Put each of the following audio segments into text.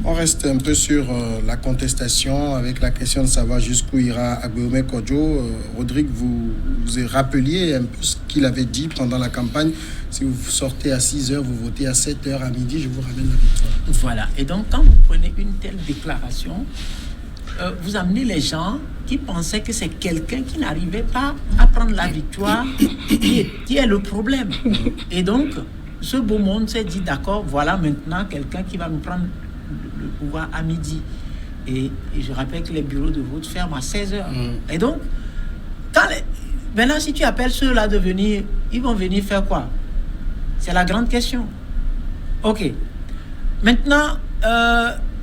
On reste un peu sur la contestation avec la question de savoir jusqu'où ira Agbeome Kodjo. Rodrigue, vous rappeliez un peu ce qu'il avait dit pendant la campagne. Si vous sortez à 6h, vous votez à 7h, à midi, je vous ramène la victoire. Voilà. Et donc, quand vous prenez une telle déclaration, vous amenez les gens qui pensaient que c'est quelqu'un qui n'arrivait pas à prendre la victoire qui est le problème. Et donc, ce beau monde s'est dit, d'accord, voilà maintenant quelqu'un qui va nous prendre le pouvoir à midi. Et je rappelle que les bureaux de vote ferment à 16h. Et donc, maintenant, si tu appelles ceux-là de venir, ils vont venir faire quoi? C'est la grande question. OK. Maintenant,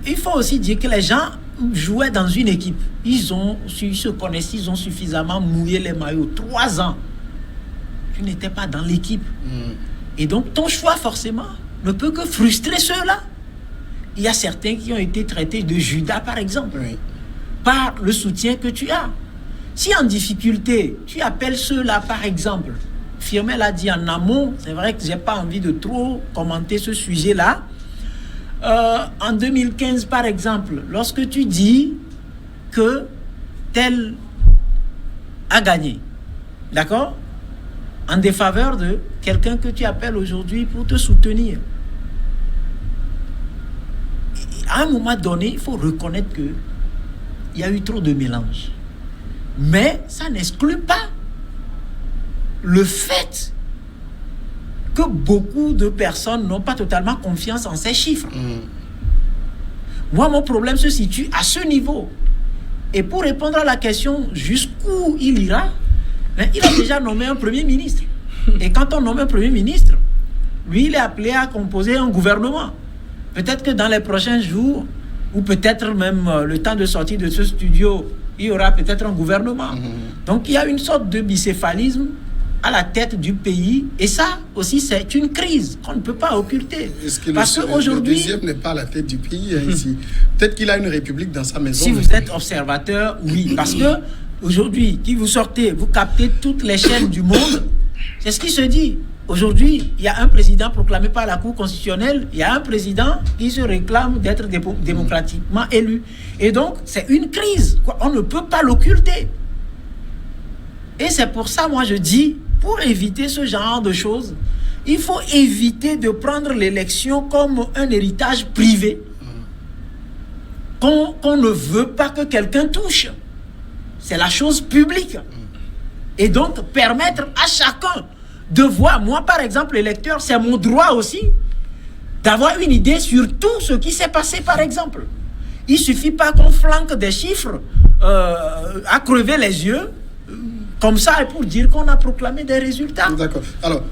il faut aussi dire que les gens jouaient dans une équipe. Ils se connaissent, ils ont suffisamment mouillé les maillots. 3 ans. Tu n'étais pas dans l'équipe. Et donc, ton choix, forcément, ne peut que frustrer ceux-là. Il y a certains qui ont été traités de Judas, par exemple, par le soutien que tu as. Si en difficulté, tu appelles ceux-là, par exemple, Firmin l'a dit en amont, c'est vrai que je n'ai pas envie de trop commenter ce sujet-là. En 2015, par exemple, lorsque tu dis que tel a gagné, d'accord, en défaveur de quelqu'un que tu appelles aujourd'hui pour te soutenir. À un moment donné, il faut reconnaître qu'il y a eu trop de mélange. Mais ça n'exclut pas le fait que beaucoup de personnes n'ont pas totalement confiance en ces chiffres. Moi, mon problème se situe à ce niveau. Et pour répondre à la question jusqu'où il ira, il a déjà nommé un Premier ministre. Et quand on nomme un Premier ministre, lui, il est appelé à composer un gouvernement. Peut-être que dans les prochains jours, ou peut-être même le temps de sortie de ce studio, il y aura peut-être un gouvernement. Donc, il y a une sorte de bicéphalisme à la tête du pays. Et ça aussi, c'est une crise qu'on ne peut pas occulter. Parce qu'aujourd'hui, le deuxième n'est pas à la tête du pays ici. Peut-être qu'il a une république dans sa maison. Si vous êtes observateur, oui. Parce que aujourd'hui, qui vous sortez, vous captez toutes les chaînes du monde. C'est ce qui se dit. Aujourd'hui, il y a un président proclamé par la Cour constitutionnelle, il y a un président qui se réclame d'être démocratiquement élu. Et donc, c'est une crise. On ne peut pas l'occulter. Et c'est pour ça, moi, je dis, pour éviter ce genre de choses, il faut éviter de prendre l'élection comme un héritage privé qu'on ne veut pas que quelqu'un touche. C'est la chose publique. Et donc, permettre à chacun de voir, moi par exemple, l'électeur, c'est mon droit aussi d'avoir une idée sur tout ce qui s'est passé, par exemple. Il ne suffit pas qu'on flanque des chiffres à crever les yeux, comme ça, pour dire qu'on a proclamé des résultats. D'accord. Alors,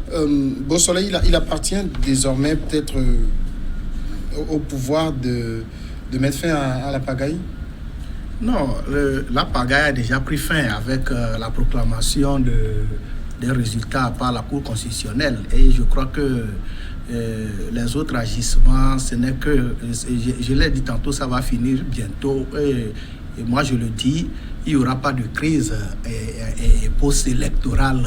Beausoleil, il appartient désormais peut-être au pouvoir de mettre fin à la pagaille? Non, la pagaille a déjà pris fin avec la proclamation des résultats par la Cour constitutionnelle. Et je crois que les autres agissements, ce n'est que, je l'ai dit tantôt, ça va finir bientôt. Et moi, je le dis, il n'y aura pas de crise post-électorale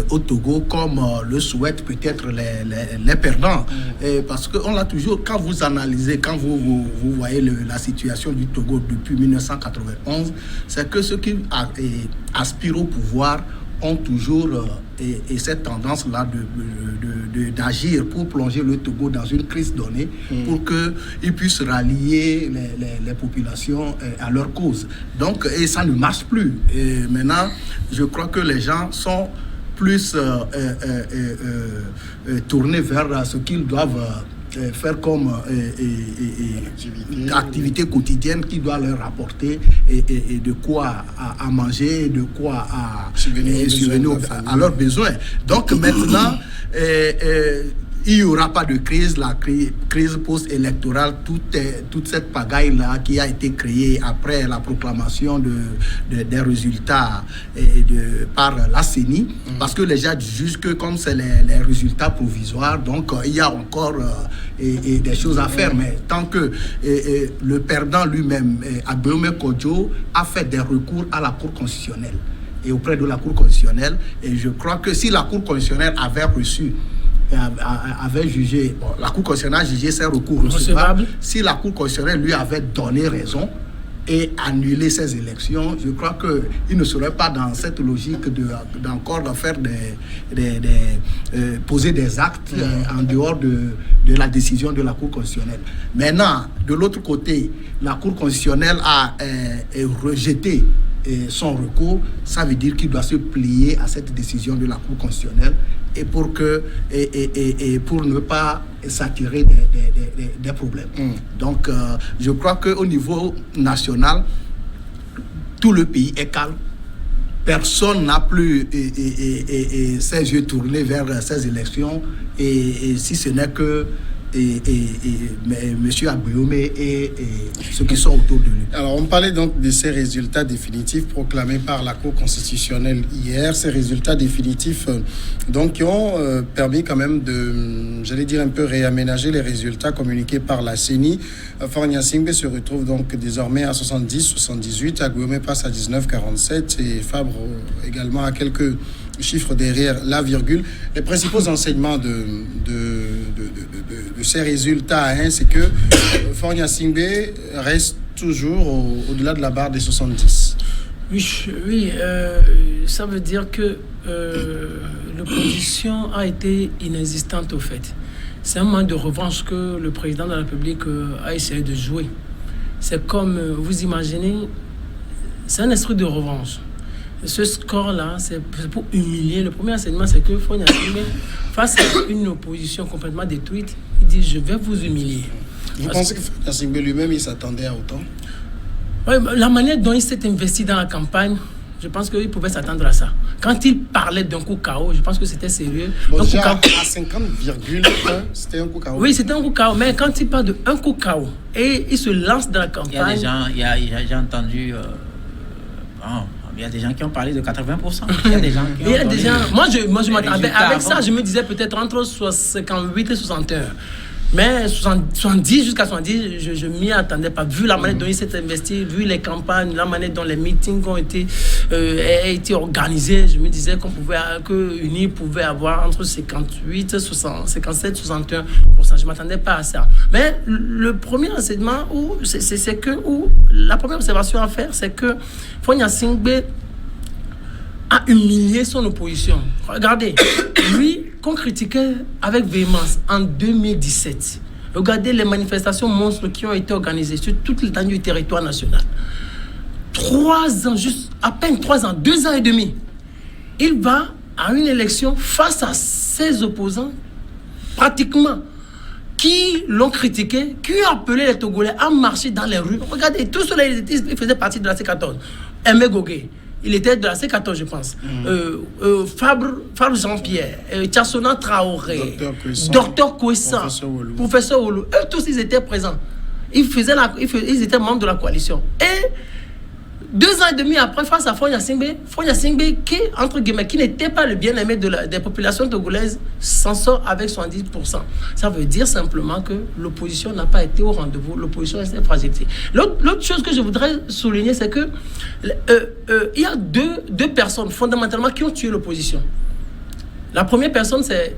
au Togo comme le souhaitent peut-être les perdants. Parce qu'on l'a toujours, quand vous analysez, quand vous voyez la situation du Togo depuis 1991, c'est que ceux qui aspirent au pouvoir ont toujours cette tendance-là d'agir pour plonger le Togo dans une crise donnée, pour qu'ils puissent rallier les populations à leur cause. Donc, et ça ne marche plus. Et maintenant, je crois que les gens sont plus tournés vers ce qu'ils doivent faire comme activité quotidienne qui doit leur apporter et de quoi à manger, de quoi à subvenir à leurs besoins. Donc maintenant, il n'y aura pas de crise, la crise post-électorale, toute cette pagaille-là qui a été créée après la proclamation des résultats par la CENI, parce que les gens jugent que comme c'est les résultats provisoires, donc il y a encore des choses à faire, mais tant que le perdant lui-même, Agbeome Kodjo, a fait des recours à la Cour constitutionnelle et auprès de la Cour constitutionnelle, et je crois que si la Cour constitutionnelle avait reçu avait jugé, la Cour constitutionnelle a jugé ses recours recevables. Si la Cour constitutionnelle lui avait donné raison et annulé ces élections, je crois qu'il ne serait pas dans cette logique d'encore faire poser des actes en dehors de la décision de la Cour constitutionnelle. Maintenant, de l'autre côté, la Cour constitutionnelle a rejeté son recours. Ça veut dire qu'il doit se plier à cette décision de la Cour constitutionnelle et pour ne pas s'attirer des problèmes. Donc, je crois qu'au niveau national, tout le pays est calme. Personne n'a plus ses yeux tournés vers ces élections, et si ce n'est que M. Agbouyoumé et ceux qui sont autour de lui. Alors, on parlait donc de ces résultats définitifs proclamés par la Cour constitutionnelle hier. Ces résultats définitifs donc, qui ont permis quand même de, j'allais dire, un peu réaménager les résultats communiqués par la CENI. Faure Gnassingbé se retrouve donc désormais à 70-78. Agbouyoumé passe à 19-47 et Fabre également à quelques chiffres derrière la virgule. Les principaux enseignements de ces résultats, c'est que Faure Gnassingbé reste toujours au-delà de la barre des 70. Oui, ça veut dire que l'opposition a été inexistante au fait. C'est un moment de revanche que le président de la République a essayé de jouer. C'est comme, vous imaginez, c'est un esprit de revanche. Ce score-là, c'est pour humilier. Le premier enseignement, c'est que Faure Gnassingbé, face à une opposition complètement détruite, il dit « je vais vous humilier ». Vous pensez que Faure Gnassingbé lui-même, il s'attendait à autant? Oui, la manière dont il s'est investi dans la campagne, je pense qu'il pouvait s'attendre à ça. Quand il parlait d'un coup KO, je pense que c'était sérieux. Bon, déjà, à 50,1, c'était un coup KO. Oui, c'était un coup KO. Mais quand il parle d'un coup KO et il se lance dans la campagne... J'ai entendu... il y a des gens qui ont parlé de 80%. Il y a des gens qui ont Moi, je m'attendais. Avec ça, je me disais peut-être entre 58 et 61. Mais 70 jusqu'à 70, je ne m'y attendais pas. Vu la manière dont il s'est investi, vu les campagnes, la manière dont les meetings ont été organisés, je me disais que UNI pouvait avoir entre 58, 57, 61%. Je ne m'attendais pas à ça. Mais le premier enseignement, la première observation à faire, c'est que Faure Gnassingbé a humilié son opposition. Regardez, lui qu'on critiquait avec véhémence en 2017. Regardez les manifestations monstres qui ont été organisées sur toute l'étendue du territoire national. 3 ans, juste à peine 3 ans, 2 ans et demi. Il va à une élection face à ses opposants, pratiquement, qui l'ont critiqué, qui ont appelé les Togolais à marcher dans les rues. Regardez, tout cela, il faisait partie de la C14. Aimé Gogué, il était de la C14, je pense. Fabre Jean-Pierre, Tchassona Traoré, Dr Kouessan, Professeur Oulou. Eux tous, ils étaient présents. Ils étaient membres de la coalition. Et 2 ans et demi après, face à Faure Gnassingbé, qui n'était pas le bien-aimé des populations togolaises, s'en sort avec 70%. Ça veut dire simplement que l'opposition n'a pas été au rendez-vous, l'opposition est fragilité. L'autre chose que je voudrais souligner, c'est que il y a deux personnes fondamentalement qui ont tué l'opposition. La première personne, c'est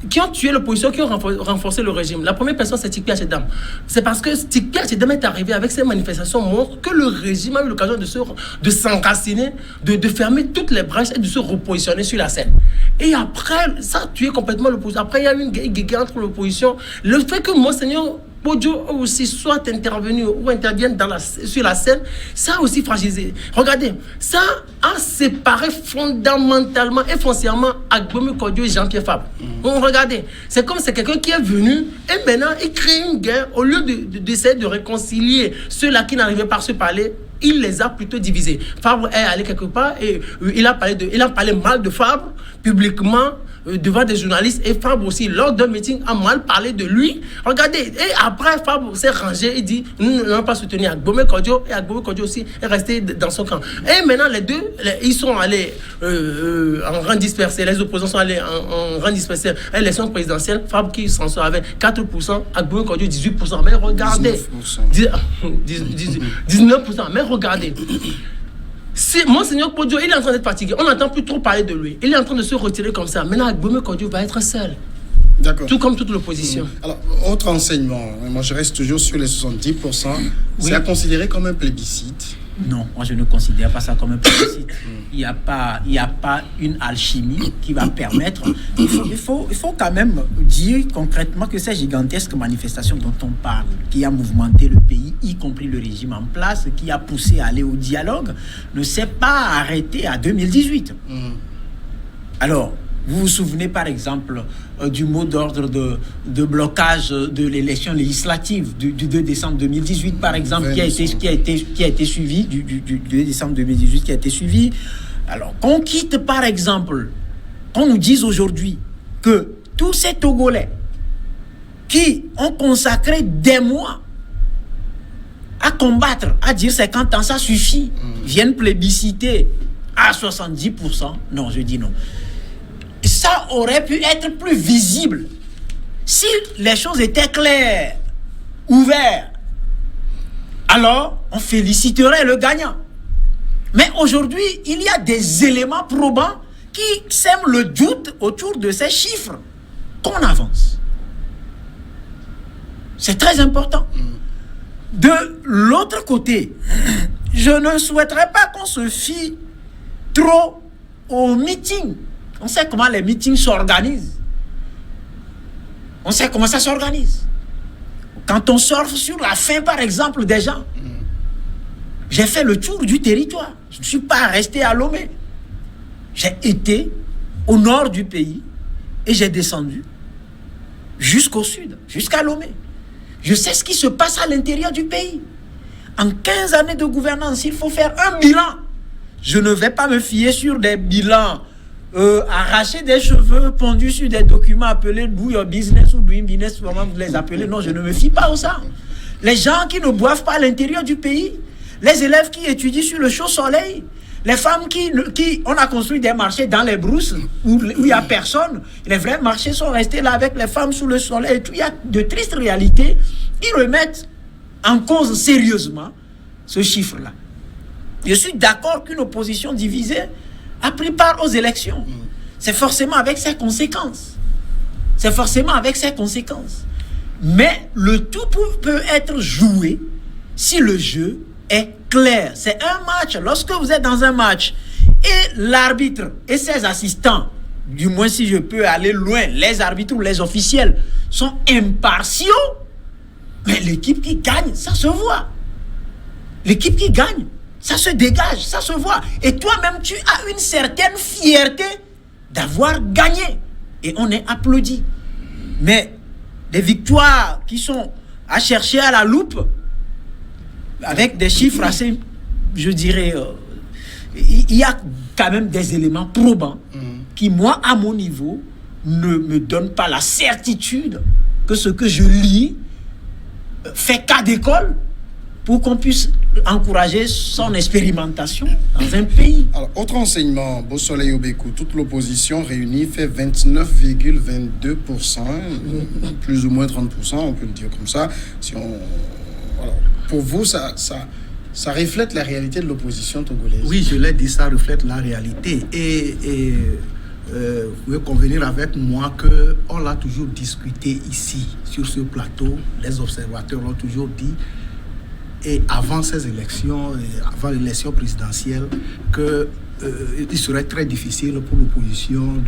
qui ont tué l'opposition, qui ont renforcé le régime. La première personne, c'est Tikpi Achedam. C'est parce que Tikpi Achedam est arrivé avec ces manifestations monstres que le régime a eu l'occasion de s'enraciner, de fermer toutes les brèches et de se repositionner sur la scène. Et après, ça a tué complètement l'opposition. Après, il y a eu une guerre entre l'opposition. Le fait que Monseigneur Podjo aussi soit intervenu ou intervienne sur la scène, ça a aussi fragilisé. Regardez, ça a séparé fondamentalement et foncièrement Agbouyoumé Kodjo et Jean-Pierre Fabre. Regardez, c'est comme c'est quelqu'un qui est venu et maintenant il crée une guerre au lieu d'essayer de réconcilier ceux-là qui n'arrivaient pas à se parler. Il les a plutôt divisés. Fabre est allé quelque part et il a parlé mal de Fabre publiquement devant des journalistes, et Fabre aussi lors d'un meeting a mal parlé de lui. Regardez, et après Fabre s'est rangé et dit nous n'allons pas soutenir Agbouyoumé Kodjo, et Agbouyoumé Kodjo aussi est resté dans son camp. Et maintenant les deux, ils sont allés en rang dispersé, les opposants sont allés en rang dispersé à l'élection présidentielle. Fabre qui s'en sort avec 4%, Agbouyoumé Kodjo 18%. Mais regardez, 19%. Mais regardez, si Monseigneur Podjo, il est en train d'être fatigué, on n'entend plus trop parler de lui. Il est en train de se retirer comme ça. Maintenant, Agbouyoumé Kodjo va être seul. D'accord. Tout comme toute l'opposition. Alors, autre enseignement, moi je reste toujours sur les 70%, c'est à considérer comme un plébiscite. Non, moi je ne considère pas ça comme un plébiscite. Il n'y a pas une alchimie qui va permettre. Il faut quand même dire concrètement que ces gigantesques manifestations dont on parle, qui a mouvementé le pays, y compris le régime en place, qui a poussé à aller au dialogue, ne s'est pas arrêté à 2018. Alors, vous vous souvenez par exemple du mot d'ordre de blocage de l'élection législative du 2 décembre 2018 par exemple, qui a été suivi, du 2 décembre 2018 qui a été suivi. Alors qu'on quitte par exemple, qu'on nous dise aujourd'hui que tous ces Togolais qui ont consacré des mois à combattre, à dire 50 ans, ça suffit, viennent plébisciter à 70%, non, je dis non. Ça aurait pu être plus visible si les choses étaient claires, ouvertes. Alors, on féliciterait le gagnant. Mais aujourd'hui, il y a des éléments probants qui sèment le doute autour de ces chiffres qu'on avance. C'est très important. De l'autre côté, je ne souhaiterais pas qu'on se fie trop aux meetings. On sait comment les meetings s'organisent. On sait comment ça s'organise. Quand on surfe sur la faim, par exemple, des gens. J'ai fait le tour du territoire. Je ne suis pas resté à Lomé. J'ai été au nord du pays et j'ai descendu jusqu'au sud, jusqu'à Lomé. Je sais ce qui se passe à l'intérieur du pays. En 15 années de gouvernance, il faut faire un bilan. Je ne vais pas me fier sur des bilans arracher des cheveux pondus sur des documents appelés Do Your Business ou Doing Business, comment vous les appelez. Non, je ne me fie pas à ça. Les gens qui ne boivent pas à l'intérieur du pays, les élèves qui étudient sur le chaud soleil, les femmes qui on a construit des marchés dans les brousses où il n'y a personne. Les vrais marchés sont restés là avec les femmes sous le soleil et tout. Il y a de tristes réalités qui remettent en cause sérieusement ce chiffre-là. Je suis d'accord qu'une opposition divisée a pris part aux élections. C'est forcément avec ses conséquences. C'est forcément avec ses conséquences. Mais le tout peut être joué si le jeu est clair. C'est un match. Lorsque vous êtes dans un match et l'arbitre et ses assistants, du moins si je peux aller loin, les arbitres ou les officiels sont impartiaux, mais l'équipe qui gagne, ça se voit. L'équipe qui gagne, ça se dégage, ça se voit. Et toi-même, tu as une certaine fierté d'avoir gagné. Et on est applaudi. Mais des victoires qui sont à chercher à la loupe, avec des chiffres assez, je dirais, il y a quand même des éléments probants qui, moi, à mon niveau, ne me donnent pas la certitude que ce que je lis fait cas d'école pour qu'on puisse encourager son expérimentation dans un pays. Alors, autre enseignement, Beausoleil Obekou, toute l'opposition réunie fait 29,22%, plus ou moins 30%, on peut le dire comme ça. Si on, voilà. Pour vous, ça reflète la réalité de l'opposition togolaise? Oui, je l'ai dit, ça reflète la réalité. Et vous pouvez convenir avec moi qu'on l'a toujours discuté ici, sur ce plateau. Les observateurs l'ont toujours dit. Et avant ces élections, avant l'élection présidentielle, qu'il serait très difficile pour l'opposition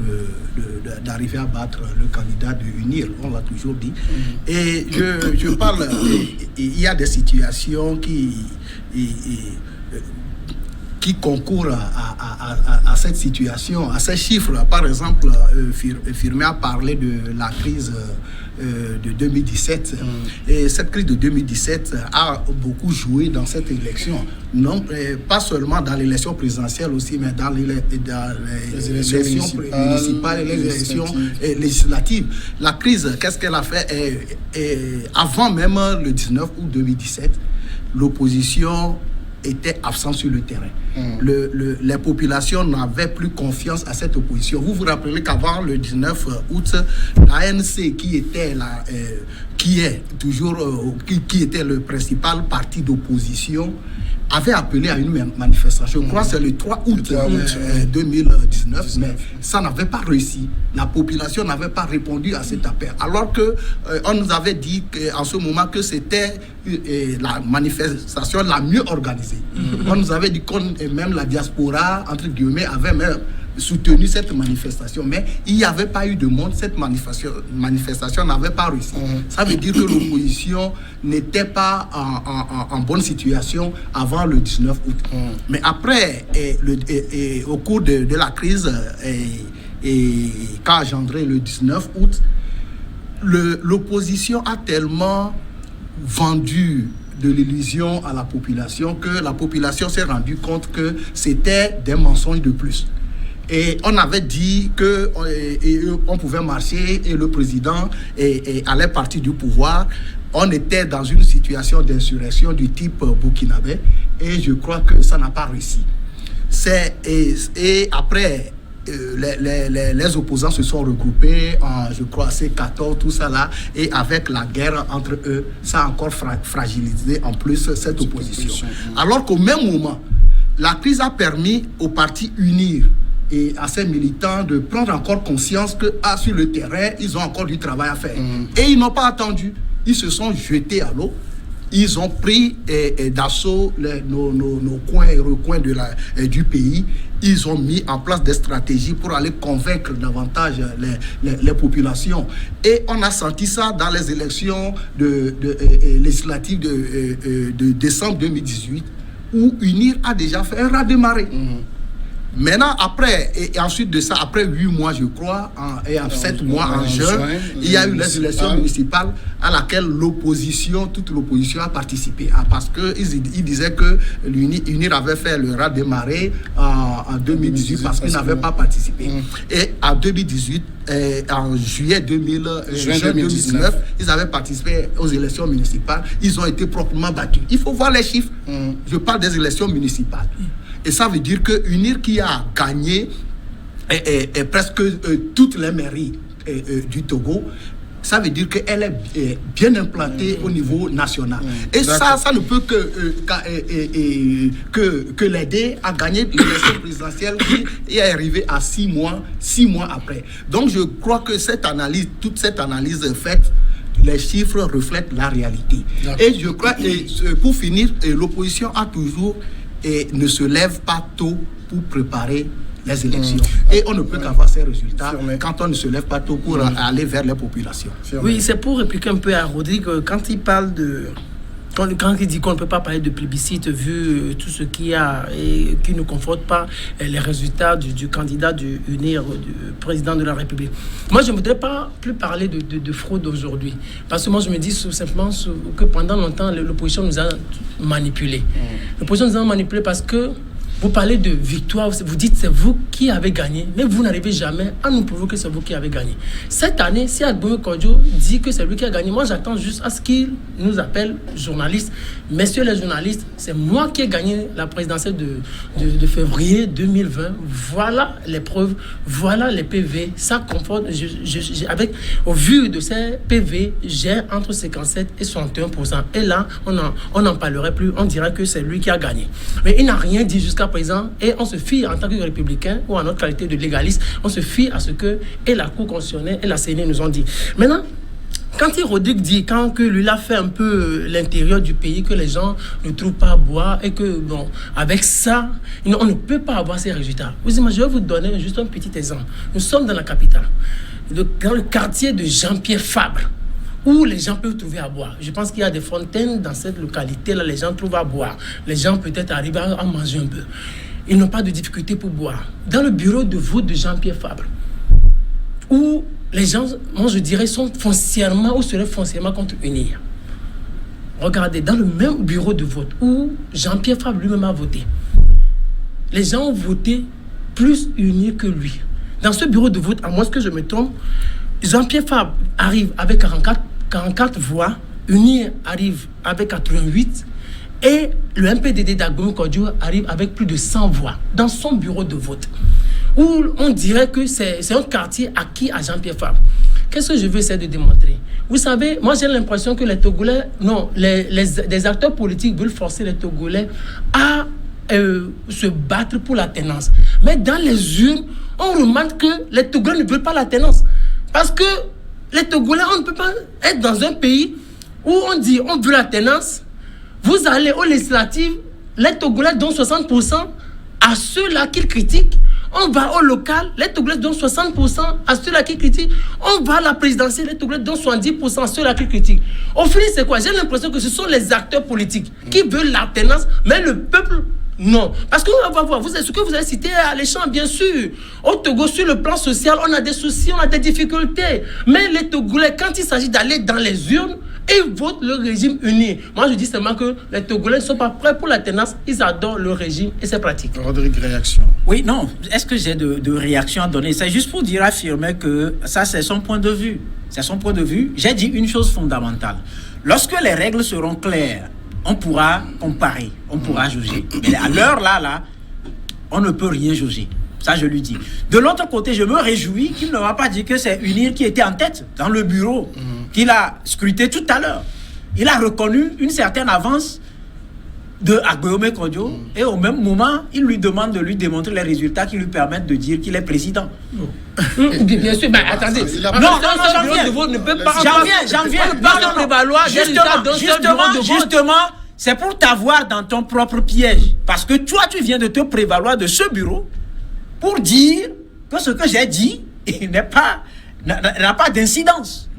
d'arriver à battre le candidat de UNIR. On l'a toujours dit. Et je parle, il y a des situations qui concourent à cette situation, à ces chiffres. Par exemple, Firmé a parlé de la crise de 2017. Et cette crise de 2017 a beaucoup joué dans cette élection. Non, pas seulement dans l'élection présidentielle aussi, mais dans les élections municipales et les élections législatives. La crise, qu'est-ce qu'elle a fait? Avant même le 19 août 2017, l'opposition était absent sur le terrain. Les populations n'avaient plus confiance à cette opposition. Vous vous rappelez qu'avant le 19 août, l'ANC, qui était le principal parti d'opposition, avait appelé à une manifestation. Je crois que c'est le 3 août 2019, mais ça n'avait pas réussi. La population n'avait pas répondu à cet appel. Alors que on nous avait dit en ce moment que c'était la manifestation la mieux organisée. On nous avait dit que même la diaspora, entre guillemets, avait même soutenu cette manifestation, mais il n'y avait pas eu de monde. Cette manifestation n'avait pas réussi. Ça veut dire que l'opposition n'était pas en bonne situation avant le 19 août. Mais après, au cours de la crise qu'a engendré le 19 août, l'opposition a tellement vendu de l'illusion à la population que la population s'est rendue compte que c'était des mensonges de plus. Et on avait dit qu'on pouvait marcher et le président allait partir du pouvoir. On était dans une situation d'insurrection du type burkinabé et je crois que ça n'a pas réussi. Et après, les opposants se sont regroupés en, je crois, C14, tout ça là, et avec la guerre entre eux, ça a encore fragilisé en plus cette opposition. Alors qu'au même moment, la crise a permis aux partis unir et à ces militants de prendre encore conscience que sur le terrain, ils ont encore du travail à faire. Et ils n'ont pas attendu. Ils se sont jetés à l'eau. Ils ont pris d'assaut nos coins et recoins du pays. Ils ont mis en place des stratégies pour aller convaincre davantage les populations. Et on a senti ça dans les élections législatives de décembre 2018, où UNIR a déjà fait un raz-de-marée. Maintenant, après, et ensuite de ça, après 8 mois, je crois, et en 7 mois, en juin, il y a eu les élections municipales à laquelle toute l'opposition a participé. Parce qu'ils disaient que l'UNIR avait fait le raz-de-marée en 2018 parce qu'ils n'avaient pas participé. Et en 2018, en juin 2019, ils avaient participé aux élections municipales. Ils ont été proprement battus. Il faut voir les chiffres. Je parle des élections municipales. Et ça veut dire que UNIR, qui a gagné presque toutes les mairies du Togo, ça veut dire qu'elle est bien implantée au niveau national. Et ça ne peut que l'aider à gagner l'élection présidentielle qui est arrivée à 6 mois après. Donc je crois que toute cette analyse faite, les chiffres reflètent la réalité. Et je crois, pour finir, l'opposition a toujours ne se lève pas tôt pour préparer les élections. Et on ne peut qu'avoir ces résultats quand on ne se lève pas tôt pour aller vers les populations. Oui, c'est pour répliquer un peu à Rodrigue, quand il parle de... Quand il dit qu'on ne peut pas parler de plébiscite vu tout ce qu'il y a et qui ne conforte pas les résultats du candidat du UNIR, du président de la République. Moi, je ne voudrais pas plus parler de fraude aujourd'hui. Parce que moi, je me dis simplement que pendant longtemps, l'opposition nous a manipulés. L'opposition nous a manipulés parce que vous parlez de victoire, vous dites c'est vous qui avez gagné, mais vous n'arrivez jamais à nous prouver que c'est vous qui avez gagné. Cette année, si Agboué Kodjo dit que c'est lui qui a gagné, moi j'attends juste à ce qu'il nous appelle journalistes. Messieurs les journalistes, c'est moi qui ai gagné la présidentielle de février 2020. Voilà les preuves, voilà les PV. Ça comporte, au vu de ces PV, j'ai entre 57 et 61%. Et là, on n'en parlerait plus, on dirait que c'est lui qui a gagné. Mais il n'a rien dit jusqu'à présent, et on se fie en tant que républicain ou en notre qualité de légaliste, on se fie à ce que et la Cour constitutionnelle et la CNI nous ont dit. Maintenant, quand Rodrigue dit, quand que lui a fait un peu l'intérieur du pays, que les gens ne trouvent pas à boire et que, bon, avec ça, on ne peut pas avoir ces résultats. Vous imaginez, je vais vous donner juste un petit exemple. Nous sommes dans la capitale, dans le quartier de Jean-Pierre Fabre, où les gens peuvent trouver à boire. Je pense qu'il y a des fontaines dans cette localité-là, les gens trouvent à boire. Les gens peut-être arrivent à manger un peu. Ils n'ont pas de difficulté pour boire. Dans le bureau de vote de Jean-Pierre Fabre, où les gens, moi je dirais, sont foncièrement ou seraient foncièrement contre UNIR. Regardez, dans le même bureau de vote où Jean-Pierre Fabre lui-même a voté, les gens ont voté plus UNIR que lui. Dans ce bureau de vote, à moins que je me trompe, Jean-Pierre Fabre arrive avec 44 voix, UNIR arrive avec 88 Et le MPDD d'Agboué Kodjo arrive avec plus de 100 voix dans son bureau de vote, où on dirait que c'est un quartier acquis à Jean-Pierre Fabre. Qu'est-ce que je veux essayer de démontrer? Vous savez, moi j'ai l'impression que les Togolais, des acteurs politiques veulent forcer les Togolais à se battre pour la tenance. Mais dans les urnes, on remarque que les Togolais ne veulent pas la tenance. Parce que les Togolais, on ne peut pas être dans un pays où on dit on veut la tenance. Vous allez aux législatives, les Togolais donnent 60% à ceux-là qui critiquent. On va au local, les Togolais donnent 60% à ceux-là qui critiquent. On va à la présidentielle, les Togolais donnent 70% à ceux-là qui critiquent. Au final, c'est quoi? J'ai l'impression que ce sont les acteurs politiques qui veulent la tenance, mais le peuple, non. Parce qu'on va voir, ce que vous avez cité à l'échange, bien sûr. Au Togo, sur le plan social, on a des soucis, on a des difficultés. Mais les Togolais, quand il s'agit d'aller dans les urnes, ils votent le régime uni. Moi, je dis seulement que les Togolais ne sont pas prêts pour la tenance. Ils adorent le régime et ses pratiques. Rodrigue, réaction. Oui, non. Est-ce que j'ai de réaction à donner? C'est juste pour dire, affirmer que ça, c'est son point de vue. C'est son point de vue. J'ai dit une chose fondamentale. Lorsque les règles seront claires, on pourra comparer, on pourra juger. Mais à l'heure là, on ne peut rien juger. Ça, je lui dis. De l'autre côté, je me réjouis qu'il ne m'a pas dit que c'est UNIR qui était en tête dans le bureau, qu'il a scruté tout à l'heure. Il a reconnu une certaine avance de Agboué Kodjo et au même moment, il lui demande de lui démontrer les résultats qui lui permettent de dire qu'il est président. Bien sûr, mais attendez. J'en viens. Justement, c'est pour t'avoir dans ton propre piège. Parce que toi, tu viens de te prévaloir de ce bureau pour dire que ce que j'ai dit n'a pas d'incidence.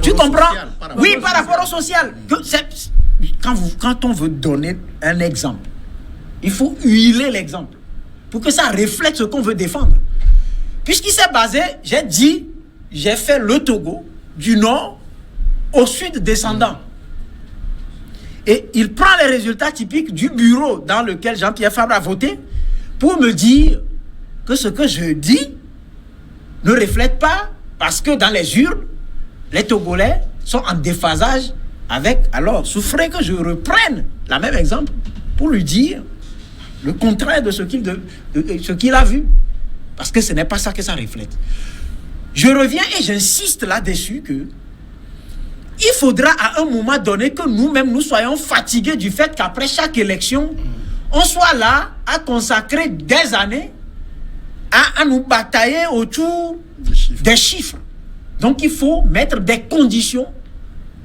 Tu comprends? Oui, par rapport au social. Quand on veut donner un exemple, il faut huiler l'exemple pour que ça reflète ce qu'on veut défendre. Puisqu'il s'est basé, j'ai fait le Togo du nord au sud descendant. Et il prend les résultats typiques du bureau dans lequel Jean-Pierre Fabre a voté pour me dire que ce que je dis ne reflète pas, parce que dans les urnes, les Togolais sont en déphasage avec... Alors, souffrez que je reprenne le même exemple pour lui dire le contraire de ce qu'il a vu. Parce que ce n'est pas ça que ça reflète. Je reviens et j'insiste là-dessus que il faudra à un moment donné que nous-mêmes nous soyons fatigués du fait qu'après chaque élection, on soit là à consacrer des années à nous batailler autour des chiffres. Donc il faut mettre des conditions.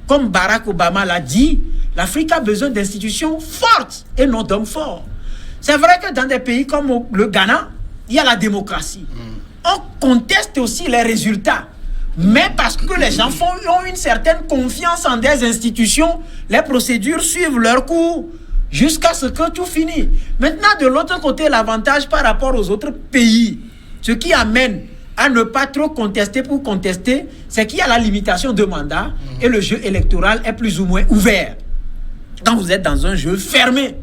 Comme Barack Obama l'a dit, l'Afrique a besoin d'institutions fortes et non d'hommes forts. C'est vrai que dans des pays comme le Ghana, il y a la démocratie. On conteste aussi les résultats. Mais parce que les gens ont une certaine confiance en des institutions, les procédures suivent leur cours jusqu'à ce que tout finisse. Maintenant, de l'autre côté, l'avantage par rapport aux autres pays, ce qui amène à ne pas trop contester pour contester, c'est qu'il y a la limitation de mandat et le jeu électoral est plus ou moins ouvert. Quand vous êtes dans un jeu fermé,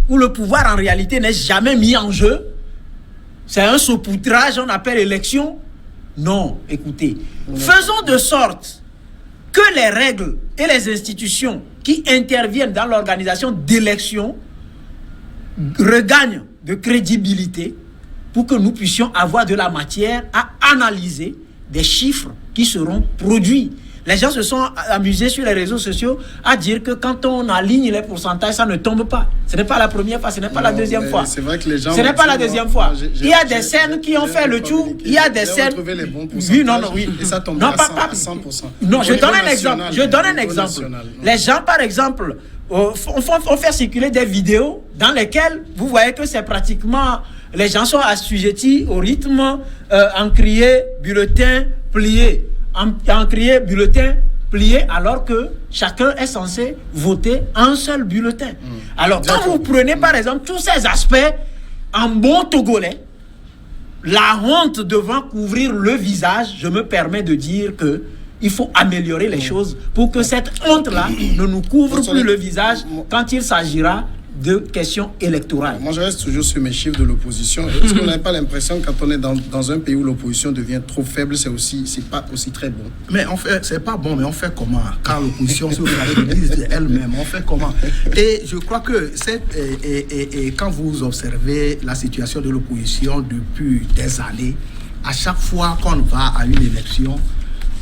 où le pouvoir en réalité n'est jamais mis en jeu, c'est un saupoudrage, on appelle élection. Non, écoutez, faisons de sorte que les règles et les institutions qui interviennent dans l'organisation d'élections regagnent de crédibilité pour que nous puissions avoir de la matière à analyser des chiffres qui seront produits. Les gens se sont amusés sur les réseaux sociaux à dire que quand on aligne les pourcentages, ça ne tombe pas. Ce n'est pas la première fois, ce n'est pas la deuxième fois. C'est vrai que les gens... Ce n'est pas la deuxième fois. Il y a des scènes qui ont fait le tour. Il y a des scènes... Les bons pourcentages, oui. Et ça tombe à 100%. Non, je donne un exemple. Les gens, par exemple, font faire circuler des vidéos dans lesquelles vous voyez que c'est pratiquement... Les gens sont assujettis au rythme encrier, bulletin, plié. Encrier, bulletin, plié, alors que chacun est censé voter un seul bulletin. Alors, quand vous prenez par exemple tous ces aspects en bon togolais, la honte devant couvrir le visage, je me permets de dire que il faut améliorer les choses pour que cette honte-là ne nous couvre plus le visage quand il s'agira de questions électorales. Moi, je reste toujours sur mes chiffres de l'opposition. Est-ce qu'on n'a pas l'impression, quand on est dans un pays où l'opposition devient trop faible, c'est pas aussi très bon? Mais on fait, c'est pas bon, mais on fait comment? Quand l'opposition se fragilise elle-même, on fait comment? Et je crois que quand vous observez la situation de l'opposition depuis des années, à chaque fois qu'on va à une élection,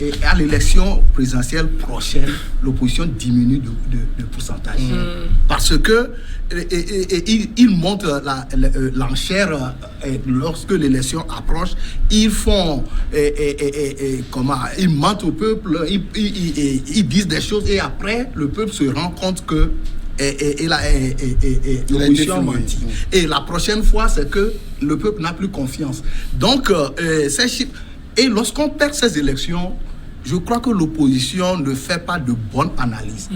et à l'élection présidentielle prochaine, l'opposition diminue de pourcentage. Parce que ils montent l'enchère lorsque l'élection approche. Ils font ils mentent au peuple, ils disent des choses et après le peuple se rend compte que l'opposition a menti. Et la prochaine fois, c'est que le peuple n'a plus confiance. Donc, et lorsqu'on perd ces élections, je crois que l'opposition ne fait pas de bonne analyse.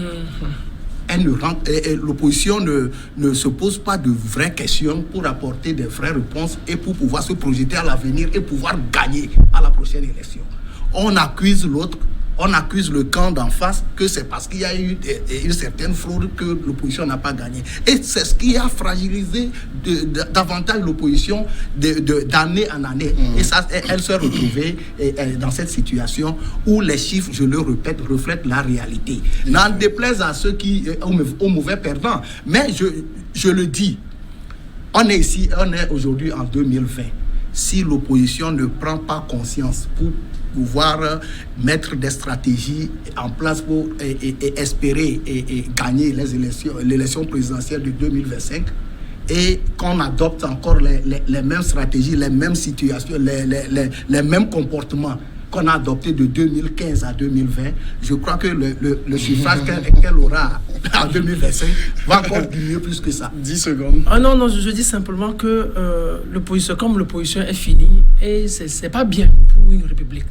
L'opposition ne se pose pas de vraies questions pour apporter des vraies réponses et pour pouvoir se projeter à l'avenir et pouvoir gagner à la prochaine élection. On accuse l'autre, on accuse le camp d'en face que c'est parce qu'il y a eu une certaine fraude que l'opposition n'a pas gagné. Et c'est ce qui a fragilisé davantage l'opposition d'année en année. Et ça, elle s'est retrouvée dans cette situation où les chiffres, je le répète, reflètent la réalité. N'en déplaise à ceux qui aux mauvais perdants. Mais je le dis, on est ici, on est aujourd'hui en 2020. Si l'opposition ne prend pas conscience pour pouvoir mettre des stratégies en place pour espérer et gagner l'élection présidentielle de 2025 et qu'on adopte encore les mêmes stratégies, les mêmes situations, les mêmes comportements qu'on a adopté de 2015 à 2020, je crois que le suffrage qu'elle aura en 2025 va encore diminuer plus que ça. 10 secondes. Ah non, je dis simplement que l'opposition, comme l'opposition est finie, et c'est pas bien pour une république.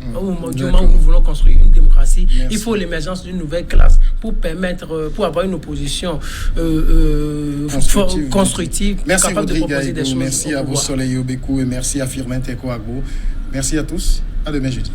Du moment où nous voulons construire une démocratie, il faut l'émergence d'une nouvelle classe pour permettre, pour avoir une opposition constructive merci capable Rodrigue de proposer des choses. Merci à vous Soleil Obekou et merci à Firmin Teko Agbo. Merci à tous. À demain jeudi.